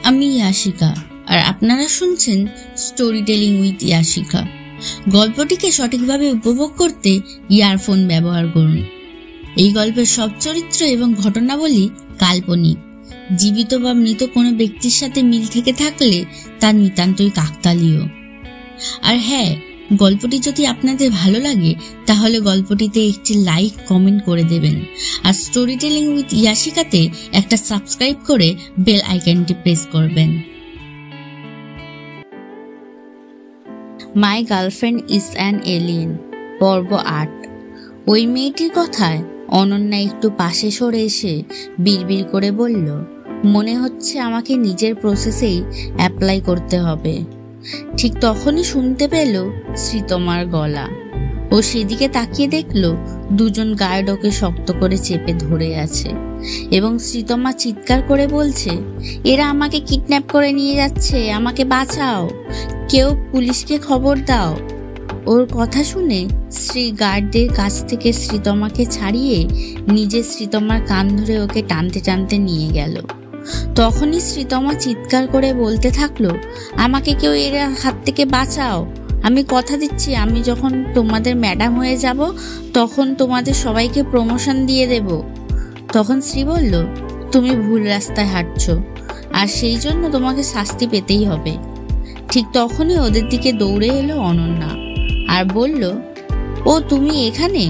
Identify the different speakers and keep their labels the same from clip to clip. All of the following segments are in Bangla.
Speaker 1: আমি ইয়াশিকা, আর আপনারা শুনছেন স্টোরি টেলিং উইথ ইয়াশিকা। গল্পটিকে সঠিকভাবে উপভোগ করতে ইয়ারফোন ব্যবহার করুন। এই গল্পের সব চরিত্র এবং ঘটনাবলী কাল্পনিক। জীবিত বা মৃত কোনো ব্যক্তির সাথে মিল থেকে থাকলে তা নিতান্তই কাকতালীয়। আর হ্যাঁ, গল্পটি যদি আপনাদের ভালো লাগে তাহলে গল্পটিতে একটি লাইক কমেন্ট করে দেবেন, আর স্টোরি টেলিং উইথ ইয়াশিকাতে একটা সাবস্ক্রাইব করে বেল আইকনটি প্রেস করবেন। My girlfriend is an alien, পর্ব ৮। ওই মেয়েটির কথায় অনন্যা একটু পাশে সরে এসে বিড়বিড় করে বলল, মনে হচ্ছে আমাকে নিজের প্রসেসেই অ্যাপ্লাই করতে হবে। ঠিক তখনই শুনতে পেল শ্রীতমার গলা। ও সেদিকে তাকিয়ে দেখল দুজন গার্ড ওকে শক্ত করে চেপে ধরে আছে এবং শ্রীতমা চিৎকার করে বলছে, এরা আমাকে কিডন্যাপ করে নিয়ে যাচ্ছে, আমাকে বাঁচাও, কেউ পুলিশকে খবর দাও। ওর কথা শুনে শ্রী গার্ডদের কাছ থেকে শ্রীতমাকে ছাড়িয়ে নিজে শ্রীতমার কান ধরে ওকে টানতে টানতে নিয়ে গেল। তখনই শ্রীতমা চিৎকার করে বলতে থাকলো, আমাকে কেউ এর হাত থেকে বাঁচাও, আমি কথা দিচ্ছি আমি যখন তোমাদের ম্যাডাম হয়ে যাব তখন তোমাদের সবাইকে প্রমোশন দিয়ে দেব। তখন শ্রী বলল, তুমি ভুল রাস্তায় হাঁটছো, আর সেই জন্য তোমাকে শাস্তি পেতেই হবে। ঠিক তখনই ওদের দিকে দৌড়ে এলো অনন্যা আর বলল, ও তুমি এখানে?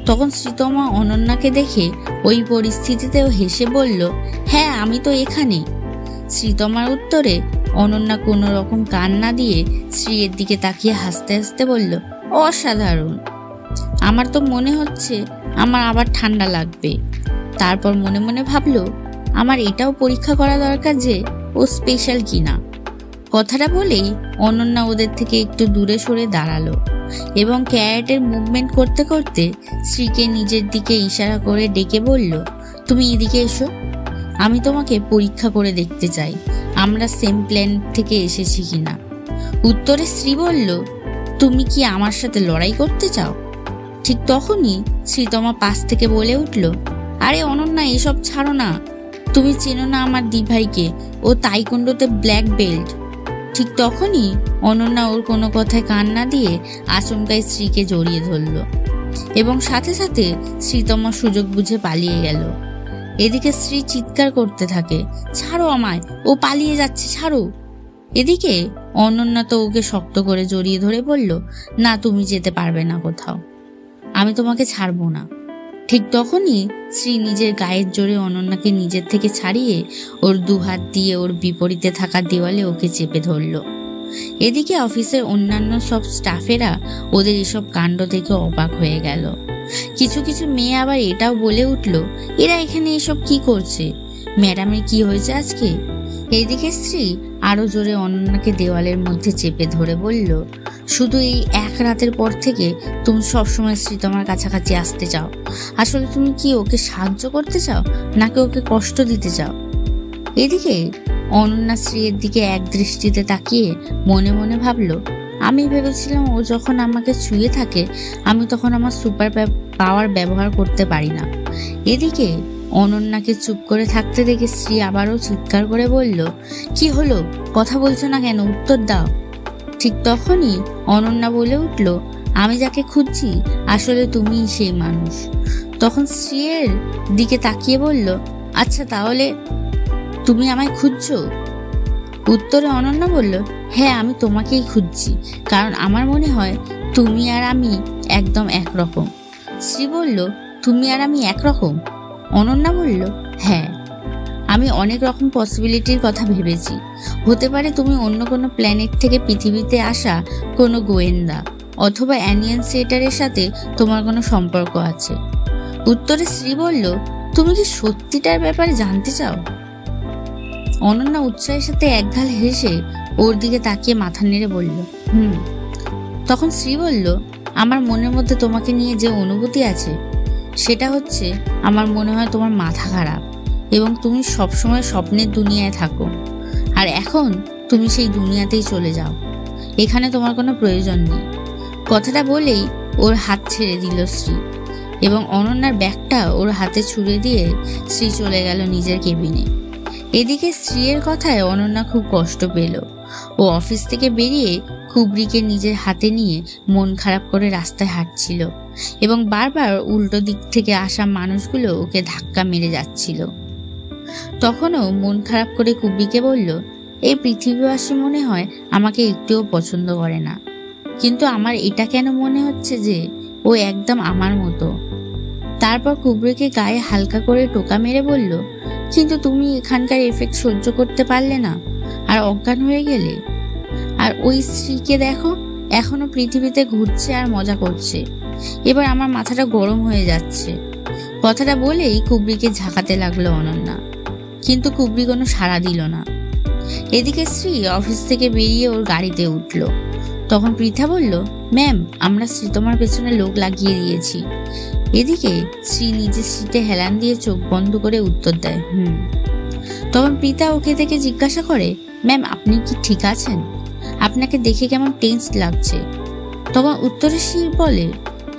Speaker 1: তখন শ্রীতমা অনন্যাকে দেখে ওই পরিস্থিতিতেও হেসে বলল, হ্যাঁ আমি তো এখানে। শ্রীতমার উত্তরে অনন্যা কোনো রকম কান না দিয়ে শ্রীর দিকে তাকিয়ে হাসতে হাসতে বলল, অসাধারণ, আমার তো মনে হচ্ছে আমার আবার ঠান্ডা লাগবে। তারপর মনে মনে ভাবলো, আমার এটাও পরীক্ষা করা দরকার যে ও স্পেশাল কিনা। কথাটা বলেই অনন্যা ওদের থেকে একটু দূরে সরে দাঁড়ালো এবং ক্যারেটের মুভমেন্ট করতে করতে শ্রীকে নিজের দিকে ইশারা করে ডেকে বলল, তুমি এদিকে এসো, আমি তোমাকে পরীক্ষা করে দেখতে চাই আমরা সেম প্ল্যান থেকে এসেছি কিনা। উত্তরে শ্রী বলল, তুমি কি আমার সাথে লড়াই করতে চাও? ঠিক তখনই শ্রীতমা পাশ থেকে বলে উঠল, আরে অনন্যা, এসব ছাড়ো না, তুমি চেনো না আমার দিভাইকে, ও তাইকোন্ডোতে ব্ল্যাক বেল্ট। ঠিক তখনই অনন্যা ওর কোনো কথায় কান না দিয়ে আচমকাই শ্রীকে জড়িয়ে ধরল এবং সাথে সাথে শ্রীতমা সুযোগ বুঝে পালিয়ে গেল। এদিকে শ্রী চিৎকার করতে থাকে, ছাড়ো আমায়, ও পালিয়ে যাচ্ছে, ছাড়ো। এদিকে অনন্যা তো ওকে শক্ত করে জড়িয়ে ধরে বলল, না তুমি যেতে পারবে না কোথাও, আমি তোমাকে ছাড়বো না। ঠিক তখনই শ্রী নিজের গায়ের জোরে অনন্যাকে নিজের থেকে ছাড়িয়ে ওর দুহাত দিয়ে ওর বিপরীতে থাকা দেওয়ালে ওকে চেপে ধরল। এদিকে অফিসের অন্যান্য সব স্টাফেরা ওদের এসব কাণ্ড দেখে অবাক হয়ে গেল। কিছু কিছু মেয়ে আবার এটাও বলে উঠল, এরা এখানে এসব কি করছে, ম্যাডামের কি হয়েছে আজকে? এইদিকে শ্রী আরো জোরে অনন্যাকে দেওয়ালের মধ্যে চেপে ধরে বলল, শুধু এই এক রাতের পর থেকে তুমি সবসময় শ্রীতমার কাছাকাছি আসতে চাও। আসলে তুমি কি ওকে সাহায্য করতে চাও নাকি ওকে কষ্ট দিতে চাও? এদিকে অনন্যা শ্রীর দিকে এক দৃষ্টিতে তাকিয়ে মনে মনে ভাবলো, আমি ভেবেছিলাম ও যখন আমাকে ছুঁয়ে থাকে আমি তখন আমার সুপার পাওয়ার ব্যবহার করতে পারি না। এদিকে অনন্যাকে চুপ করে থাকতে দেখে শ্রী আবারও চিৎকার করে বলল, কি হলো, কথা বলছো না কেন, উত্তর দাও। ঠিক তখনই অনন্যা বলে উঠল, আমি যাকে খুঁজছি আসলে তুমিই সেই মানুষ। তখন শ্রীয়ের দিকে তাকিয়ে বলল, আচ্ছা তাহলে তুমি আমায় খুঁজছো? উত্তরে অনন্যা বলল, হ্যাঁ আমি তোমাকেই খুঁজছি, কারণ আমার মনে হয় তুমি আর আমি একদম একরকম। শ্রী বলল, তুমি আর আমি একরকম? অনন্যা বলল, হ্যাঁ, আমি অনেক রকম পসিবিলিটির কথা ভেবেছি। হতে পারে তুমি অন্য কোনো প্ল্যানেট থেকে পৃথিবীতে আসা কোনো গোয়েন্দা, অথবা অ্যানিয়েন্সিয়েটারের সাথে তোমার কোনো সম্পর্ক আছে। উত্তরে শ্রী বলল, তুমি কি সত্যিটার ব্যাপারে জানতে চাও? অনন্যা উৎসাহের সাথে একগাল হেসে ওর দিকে তাকিয়ে মাথা নেড়ে বলল, তখন শ্রী বলল, আমার মনের মধ্যে তোমাকে নিয়ে যে অনুভূতি আছে সেটা হচ্ছে আমার মনে হয় তোমার মাথা খারাপ এবং তুমি সবসময় স্বপ্নের দুনিয়ায় থাকো, আর এখন তুমি সেই দুনিয়াতেই চলে যাও, এখানে তোমার কোনো প্রয়োজন নেই। কথাটা বলেই ওর হাত ছেড়ে দিল শ্রী এবং অনন্যার ব্যাগটা ওর হাতে ছুঁড়ে দিয়ে শ্রী চলে গেল নিজের কেবিনে। এদিকে স্ত্রীর কথায় অনন্যা খুব কষ্ট পেল। ও অফিস থেকে বেরিয়ে কুবরিকে নিজের হাতে নিয়ে মন খারাপ করে রাস্তায় হাঁটছিল এবং বারবার উল্টো দিক থেকে আসা মানুষগুলো ওকে ধাক্কা মেরে যাচ্ছিল। তখনও মন খারাপ করে কুবরিকে বলল, এই পৃথিবীবাসী মনে হয় আমাকে একটুও পছন্দ করে না, কিন্তু আমার এটা কেন মনে হচ্ছে যে ও একদম আমার মতো। তারপর কুবরিকে গায়ে হালকা করে টোকা মেরে বলল, কিন্তু তুমি এখানকার এফেক্ট সহ্য করতে পারলে না আর অজ্ঞান হয়ে গেলে। আর ওই স্ত্রীকে দেখো, এখনো পৃথিবীতে ঘুরছে আর মজা করছে। এবার আমার মাথাটা গরম হয়ে যাচ্ছে। কথাটা বলেই কুবরিকে ঝাঁকাতে লাগলো অনন্যা, কিন্তু কুবরি কোনো সাড়া দিল না। এদিকে স্ত্রী অফিস থেকে বেরিয়ে ওর গাড়িতে উঠল। তখন পৃথা বলল, ম্যাম, আমরা শ্রীতমার পেছনে লোক লাগিয়ে দিয়েছি। এদিকে শ্রী নিজের সিটে হেলান দিয়ে চোখ বন্ধ করে উত্তর দেয়, তখন পৃথা ওকে দেখে জিজ্ঞাসা করে, ম্যাম, আপনি কি ঠিক আছেন? আপনাকে দেখে কেমন টেন্স লাগছে। তখন উত্তরে শ্রী বলে,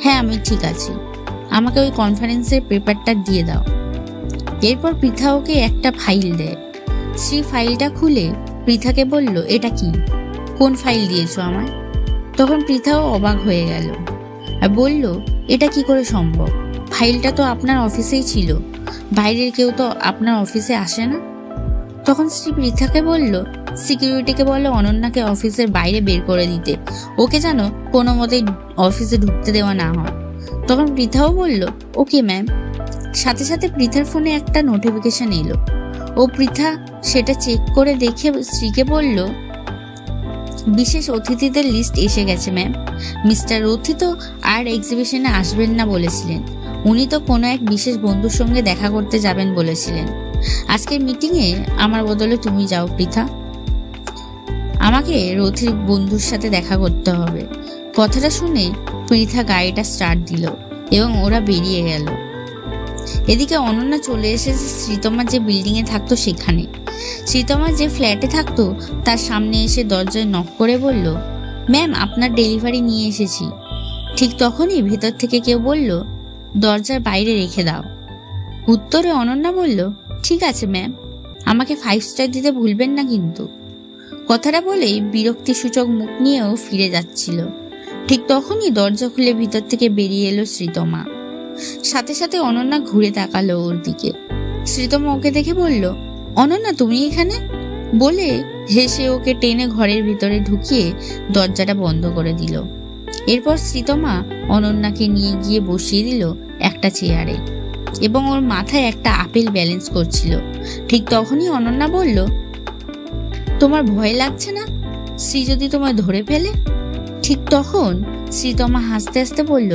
Speaker 1: হ্যাঁ, আমি ঠিক আছি, আমাকে ওই কনফারেন্সের পেপারটা দিয়ে দাও। এরপর পৃথা ওকে একটা ফাইল দেয়। শ্রী ফাইলটা খুলে পৃথাকে বলল, এটা কি, কোন ফাইল দিয়েছো আমায়? তখন পৃথাও অবাক হয়ে গেল আর বলল, এটা কি করে সম্ভব? ফাইলটা তো আপনার অফিসেই ছিল, বাইরের কেউ তো আপনার অফিসে আসে না। তখন শ্রী পৃথাকে বলল, সিকিউরিটিকে বলো অনন্যাকে অফিসের বাইরে বের করে দিতে, ওকে যেন কোনো মতেই অফিসে ঢুকতে দেওয়া না হয়। তখন পৃথাও বলল, ওকে ম্যাম। সাথে সাথে পৃথার ফোনে একটা নোটিফিকেশন এলো। ও পৃথা সেটা চেক করে দেখে শ্রীকে বলল, বিশেষ অতিথিদের লিস্ট এসে গেছে ম্যাম। মিস্টার রথি তো আর এক্সিবিশনে আসবেন না বলেছিলেন, উনি তো কোনো এক বিশেষ বন্ধুর সঙ্গে দেখা করতে যাবেন বলেছিলেন। আজকের মিটিংয়ে আমার বদলে তুমি যাও পৃথা, আমাকে রথির বন্ধুর সাথে দেখা করতে হবে। কথাটা শুনে পৃথা গাড়িটা স্টার্ট দিল এবং ওরা বেরিয়ে গেল। এদিকে অনন্যা চলে এসেছে শ্রীতমা যে বিল্ডিং এ থাকতো সেখানে। শ্রীতমা যে ফ্ল্যাটে থাকতো তার সামনে এসে দরজায় নক করে বলল, ম্যাম, আপনার ডেলিভারি নিয়ে এসেছি। ঠিক তখনই ভেতর থেকে কেউ বলল, দরজার বাইরে রেখে দাও। উত্তরে অনন্যা বলল, ঠিক আছে ম্যাম, আমাকে 5 স্টার দিতে ভুলবেন না কিন্তু। কথাটা বলেই বিরক্তিসূচক মুখ নিয়েও ফিরে যাচ্ছিল। ঠিক তখনই দরজা খুলে ভিতর থেকে বেরিয়ে এলো শ্রীতমা। সাথে সাথে অনন্যা ঘুরে তাকালো ওর দিকে। শ্রীতমা ওকে দেখে বলল, অনন্যা, তুমি এখানে? বলে হেসে ওকে টেনে ঘরের ভিতরে ঢুকিয়ে দরজাটা বন্ধ করে দিল। এরপর শ্রীতমা অনন্যাকে নিয়ে গিয়ে বসিয়ে দিল একটা চেয়ারে এবং ওর মাথায় একটা আপেল ব্যালেন্স করছিল। ঠিক তখনই অনন্যা বলল, তোমার ভয় লাগছে না শ্রী যদি তোমায় ধরে ফেলে? ঠিক তখন শ্রীতমা হাসতে হাসতে বলল,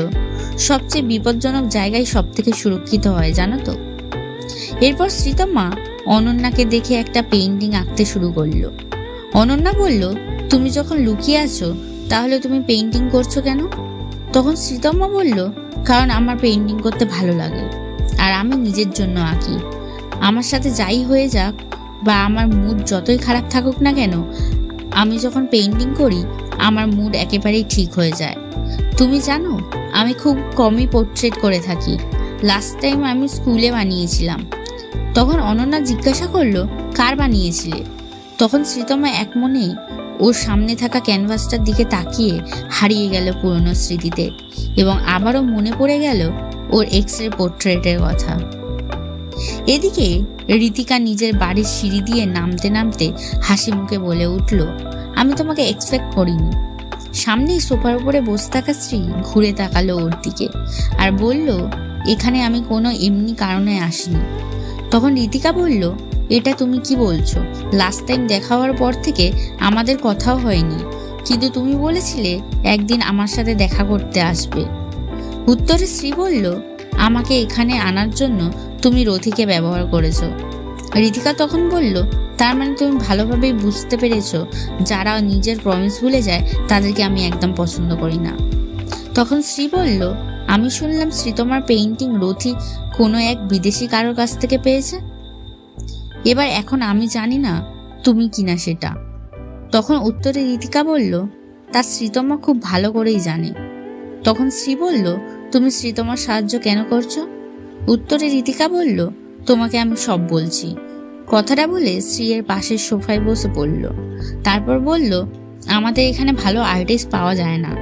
Speaker 1: সবচেয়ে বিপজ্জনক জায়গায় সব থেকে সুরক্ষিত হয়, জানো তো। এরপর শ্রীতমা অনন্যাকে দেখে একটা পেইন্টিং আঁকতে শুরু করলো। অনন্যা বলল, তুমি যখন লুকিয়ে আছো তাহলে তুমি পেইন্টিং করছো কেন? তখন শ্রীতমা বলল, কারণ আমার পেইন্টিং করতে ভালো লাগে আর আমি নিজের জন্য আঁকি। আমার সাথে যাই হয়ে যাক বা আমার মুড যতই খারাপ থাকুক না কেন, আমি যখন পেইন্টিং করি আমার মুড একেবারেই ঠিক হয়ে যায়। তুমি জানো, আমি খুব কমই পোর্ট্রেট করে থাকি। লাস্ট টাইম আমি স্কুলে বানিয়েছিলাম। তখন অনন্যা জিজ্ঞাসা করলো, কার বানিয়েছিলে? তখন শ্রীতমা এক মনে ওর সামনে থাকা ক্যানভাসটার দিকে তাকিয়ে হারিয়ে গেল পুরনো স্মৃতিতে এবং আবারও মনে পড়ে গেল ওর এক্স-রে পোর্ট্রেটের কথা। এদিকে ঋতিকা নিজের বাড়ির সিঁড়ি দিয়ে নামতে নামতে হাসি মুখে বলে উঠল, আমি তোমাকে এক্সপেক্ট করিনি। সামনেই সোফার উপরে বসে থাকা স্ত্রী ঘুরে তাকালো ওর দিকে আর বলল, এখানে আমি কোনো এমনি কারণে আসিনি। তখন ঋতিকা বলল, এটা তুমি কি বলছো? লাস্ট টাইম দেখা হওয়ার পর থেকে আমাদের কথাও হয়নি, কিন্তু তুমি বলেছিলে একদিন আমার সাথে দেখা করতে আসবে। উত্তরে শ্রী বলল, আমাকে এখানে আনার জন্য তুমি রথিকে ব্যবহার করেছো। ঋতিকা তখন বলল, তার মানে তুমি ভালোভাবেই বুঝতে পেরেছো যারা নিজের প্রমিস ভুলে যায় তাদেরকে আমি একদম পছন্দ করি না। তখন শ্রী বলল, আমি শুনলাম শ্রী তোমার পেইন্টিং রথি কোনো এক বিদেশি কারোর কাছ থেকে পেয়েছে। এবার এখন আমি জানি না তুমি কিনা সেটা। তখন উত্তরে ঋতিকা বলল, তার শ্রীতমা খুব ভালো করেই জানে। তখন শ্রী বলল, তুমি শ্রীতমার সাহায্য কেন করছো? উত্তরে ঋতিকা বলল, তোমাকে আমি সব বলছি। কথাটা বলে শ্রীয়ের পাশের সোফায় বসে পড়ল। তারপর বলল, আমাদের এখানে ভালো আর্টিস্ট পাওয়া যায় না।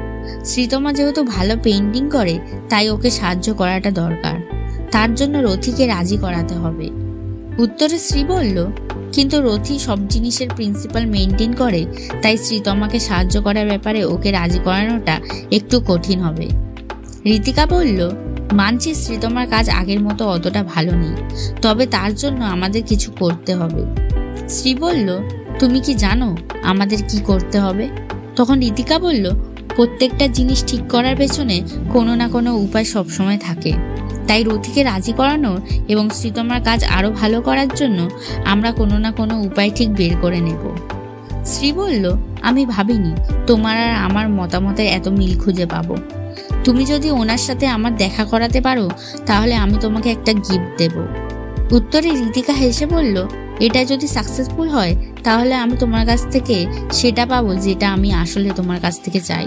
Speaker 1: শ্রীতমা যেহেতু ভালো পেইন্টিং করে তাই ওকে সাহায্য করাটা দরকার, তার জন্য রথিকে রাজি করাতে হবে। উত্তরে শ্রী বলল, কিন্তু রথি সব জিনিসের প্রিন্সিপাল মেনটেন করে, তাই শ্রীতমাকে সাহায্য করার ব্যাপারে ওকে রাজি করানোটা একটু কঠিন হবে। ঋতিকা বলল, মানছি শ্রীতমার কাজ আগের মতো অতটা ভালো নেই, তবে তার জন্য আমাদের কিছু করতে হবে। শ্রী বলল, তুমি কি জানো আমাদের কি করতে হবে? তখন ঋতিকা বলল, প্রত্যেকটা জিনিস ঠিক করার পেছনে কোনো না কোনো উপায় সবসময় থাকে, তাই রথিকে রাজি করানোর এবং শ্রীতমার কাজ আরো ভালো করার জন্য আমরা কোনো না কোনো উপায় ঠিক বের করে নেব। শ্রী বলল, আমি ভাবিনি তোমার আর আমার মতামতে এত মিল খুঁজে পাবো। তুমি যদি ওনার সাথে আমার দেখা করাতে পারো তাহলে আমি তোমাকে একটা গিফট দেব। উত্তরে ঋতিকা হেসে বলল, এটা যদি সাকসেসফুল হয় তাহলে আমি তোমার কাছ থেকে সেটা পাবো যেটা আমি আসলে তোমার কাছ থেকে চাই।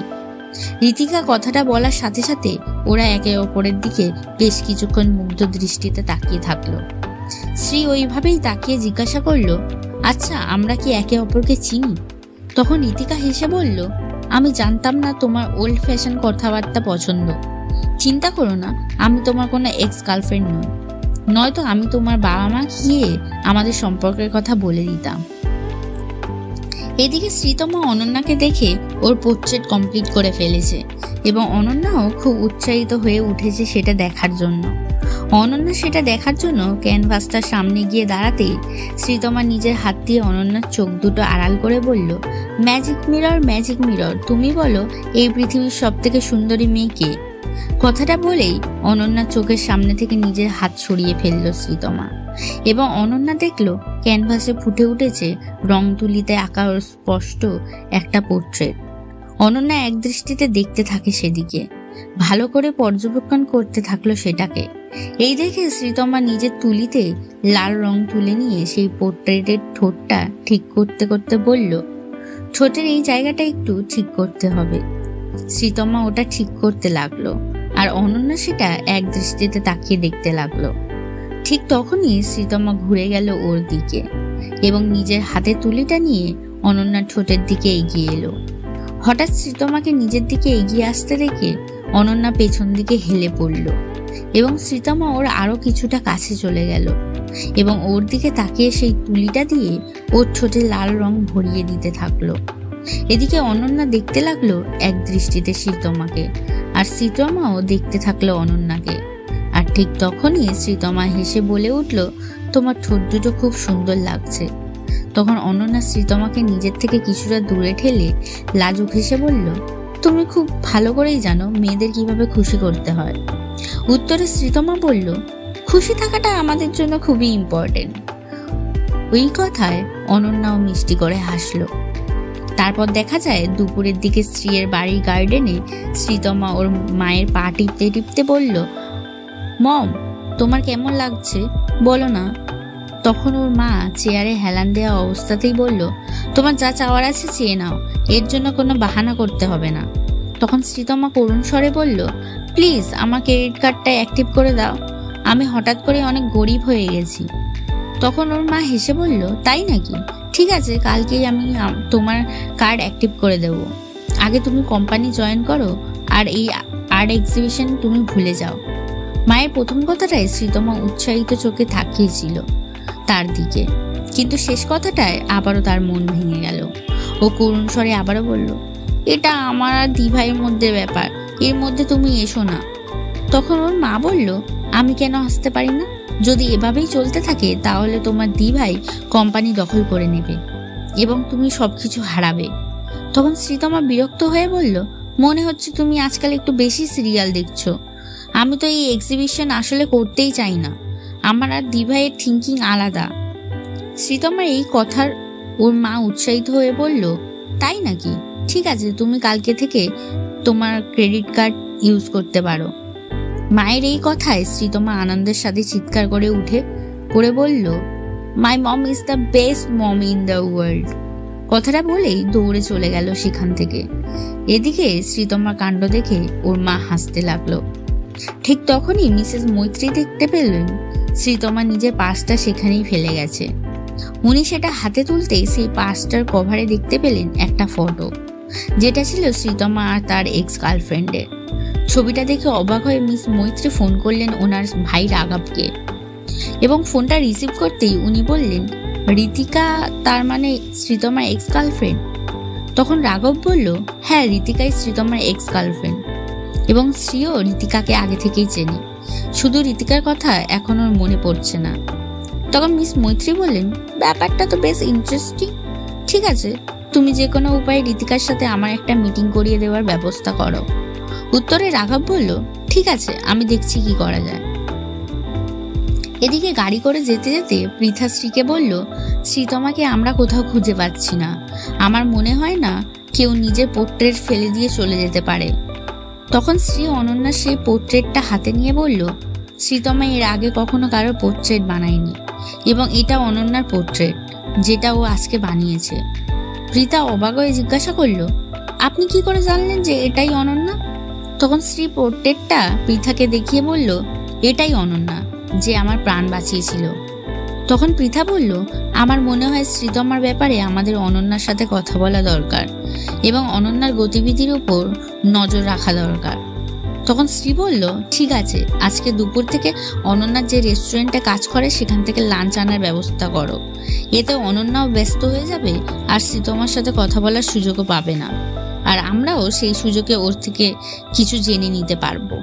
Speaker 1: ঋতিকা কথাটা বলার সাথে সাথে ওরা একে অপরের দিকে বেশ কিছুক্ষণ মুগ্ধ দৃষ্টিতে তাকিয়ে থাকলো। শ্রী ওইভাবেই তাকিয়ে জিজ্ঞাসা করলো, আচ্ছা আমরা কি একে অপরকে চিনি? তখন ঋতিকা হেসে বলল, আমি জানতাম না তোমার ওল্ড ফ্যাশন কথাবার্তা পছন্দ। চিন্তা করো না, আমি তোমার কোনো এক্স গার্লফ্রেন্ড নই, নয়তো আমি তোমার বাবা মা গিয়ে আমাদের সম্পর্কের কথা বলে দিতাম। এদিকে শ্রীতমা অনন্যাকে দেখে ওর পোর্ট্রেট কমপ্লিট করে ফেলেছে এবং অনন্যাও খুব উৎসাহিত হয়ে উঠেছে সেটা দেখার জন্য। অনন্যা সেটা দেখার জন্য ক্যানভাসটার সামনে গিয়ে দাঁড়াতেই শ্রীতমা নিজের হাত দিয়ে অনন্যার চোখ দুটো আড়াল করে বলল, ম্যাজিক মিরর, তুমি বলো এই পৃথিবীর সব থেকে সুন্দরী মেয়ে কে? কথাটা বলেই অনন্যার চোখের সামনে থেকে নিজের হাত সরিয়ে ফেলল শ্রীতমা এবং অনন্যা দেখলো ক্যানভাসে ফুটে উঠেছে রং তুলিতে আঁকা স্পষ্ট একটা পোর্ট্রেট। অনন্যা এক দৃষ্টিতে দেখতে থাকে সেদিকে, ভালো করে পর্যবেক্ষণ করতে থাকলো সেটাকে। এই দেখে শ্রীতমা নিজের তুলিতে লাল রং তুলে নিয়ে সেই পোর্ট্রেটের ঠোঁটটা ঠিক করতে করতে বলল, ঠোঁটের এই জায়গাটা একটু ঠিক করতে হবে। শ্রীতমা ওটা ঠিক করতে লাগলো আর অনন্যা সেটা এক দৃষ্টিতে তাকিয়ে দেখতে লাগলো। ঠিক তখনই শ্রীতমা ঘুরে গেল ওর দিকে এবং নিজের হাতে তুলিটা নিয়ে অনন্যার ঠোঁটের দিকে এগিয়ে এলো। হঠাৎ শ্রীতমাকে নিজের দিকে এগিয়ে আসতে দেখে অনন্যা পেছন দিকে হেলে পড়ল এবং শ্রীতমা ওর আরো কিছুটা কাছে চলে গেল এবং ওর দিকে তাকিয়ে সেই তুলিটা দিয়ে ওর ঠোঁটে লাল রং ভরিয়ে দিতে থাকলো। এদিকে অনন্যা দেখতে লাগলো এক দৃষ্টিতে শ্রীতমাকে আর শ্রীতমাও দেখতে থাকলো অনন্যাকে। আর ঠিক তখনই শ্রীতমা হেসে বলে উঠল, তোমার ঠোঁট দুটো খুব সুন্দর লাগছে। তখন অনন্যা শ্রীতমাকে নিজের থেকে কিছুটা দূরে ঠেলে লাজুক হেসে বলল, তুমি খুব ভালো করেই জানো মেয়েদের কিভাবে খুশি করতে হয়। উত্তরে শ্রীতমা বলল, খুশি থাকাটা আমাদের জন্য খুবই ইম্পর্টেন্ট। ওই কথায় অনন্যাও মিষ্টি করে হাসলো। তারপর দেখা যায় দুপুরের দিকে স্ত্রীর বাড়ির গার্ডেনে শ্রীতমা ওর মায়ের পা টিপতে টিপতে বলল, মম তোমার কেমন লাগছে বলো না। তখন ওর মা চেয়ারে হেলান দেওয়া অবস্থাতেই বলল, তোমার যা চাওয়ার আছে চেয়ে নাও, এর জন্য কোনো বাহানা করতে হবে না। তখন শ্রীতমা করুণ স্বরে বলল, প্লিজ আমার ক্রেডিট কার্ডটা অ্যাক্টিভ করে দাও, আমি হঠাৎ করে অনেক গরিব হয়ে গেছি। তখন ওর মা হেসে বলল, তাই নাকি, ঠিক আছে কালকেই আমি তোমার কার্ড অ্যাক্টিভ করে দেব। আগে তুমি কোম্পানি জয়েন করো আর এই আর্ট এক্সিবিশন তুমি ভুলে যাও। মায়ের প্রথম কথাটায় শ্রীতমা উৎসাহিত চোখে তাকিয়েছিল তার দিকে, কিন্তু শেষ কথাটায় আবারও তার মন ভেঙে গেল। ও করুণ স্বরে আবারও বলল, এটা আমার আর দিভাইয়ের মধ্যে ব্যাপার, এর মধ্যে তুমি এসো না। তখন ওর মা বলল, আমি কেন আসতে পারি না? যদি এভাবেই চলতে থাকে তাহলে তোমার দিভাই কোম্পানি দখল করে নেবে এবং তুমি সবকিছু হারাবে। তখন শ্রীতমা বিরক্ত হয়ে বলল, মনে হচ্ছে তুমি আজকাল একটু বেশি সিরিয়াল দেখছো। আমি তো এই এক্সিবিশন আসলে করতেই চাই না, আমার আর দিভাইয়ের থিঙ্কিং আলাদা। শ্রীতমার এই কথার ওর মা উৎসাহিত হয়ে বলল, তাই নাকি, ঠিক আছে তুমি কালকে থেকে তোমার ক্রেডিট কার্ড ইউজ করতে পারো। মায়ের এই কথায় শ্রীতমা আনন্দের সাথে চিৎকার করে উঠে করে বলল, my mom is the best mom in the world. কথাটা বলেই দৌড়ে চলে গেল সেখান থেকে। এদিকে শ্রীতমার কাণ্ড দেখে ওর মা হাসতে লাগলো। ঠিক তখনই মিসেস মৈত্রী দেখতে পেলেন শ্রীতমা নিজের পার্সটা সেখানেই ফেলে গেছে। উনি সেটা হাতে তুলতেই সেই পার্সটার কভারে দেখতে পেলেন একটা ফটো, যেটা ছিল শ্রীতমা আর তার এক্স গার্লফ্রেন্ডের। ছবিটা দেখে অবাক হয়ে মিস মৈত্রী ফোন করলেন ওনার ভাই রাঘবকে, এবং ফোনটা রিসিভ করতেই উনি বললেন, ঋতিকা তার মানে শ্রীতমার এক্স গার্লফ্রেন্ড? তখন রাঘব বলল, হ্যাঁ, ঋতিকাই শ্রীতমার এক্স গার্লফ্রেন্ড, এবং শ্রীও ঋতিকাকে আগে থেকেই চেনে, শুধু ঋতিকার কথা এখন ওর মনে পড়ছে না। তখন মিস মৈত্রী বললেন, ব্যাপারটা তো বেশ ইন্টারেস্টিং। ঠিক আছে, তুমি যে কোনো উপায়ে ঋতিকার সাথে আমার একটা মিটিং করিয়ে দেওয়ার ব্যবস্থা করো। উত্তরে রাঘব বলল, ঠিক আছে, আমি দেখছি কি করা যায়। এদিকে গাড়ি করে যেতে যেতে পৃথা শ্রীকে বলল, শ্রীতমাকে আমরা কোথাও খুঁজে পাচ্ছি না। আমার মনে হয় না কেউ নিজের পোর্ট্রেট ফেলে দিয়ে চলে যেতে পারে। তখন শ্রী অনন্যার সেই পোর্ট্রেটটা হাতে নিয়ে বলল, শ্রীতমা এর আগে কখনো কারোর পোর্ট্রেট বানায়নি, এবং এটা অনন্যার পোর্ট্রেট, যেটা ও আজকে বানিয়েছে। পৃথা অবাক হয়ে জিজ্ঞাসা করলো, আপনি কি করে জানলেন যে এটাই অনন্যা? তখন শ্রী পোর্ট্রেটটা পৃথাকে দেখিয়ে বলল, এটাই অনন্যা, যে আমার প্রাণ বাঁচিয়েছিল। তখন পৃথা বলল, আমার মনে হয় শ্রীতমার ব্যাপারে আমাদের অনন্যার সাথে কথা বলা দরকার, এবং অনন্যার গতিবিধির উপর নজর রাখা দরকার। তখন শ্রী বলল, ঠিক আছে, আজকে দুপুর থেকে অনন্যার যে রেস্টুরেন্টে কাজ করে সেখান থেকে লাঞ্চ আনার ব্যবস্থা করো। এতে অনন্যাও ব্যস্ত হয়ে যাবে, আর শ্রীতমার সাথে কথা বলার সুযোগও পাবে না, আর আমরাও সেই সুযোগে ওর থেকে কিছু জেনে নিতে পারবো।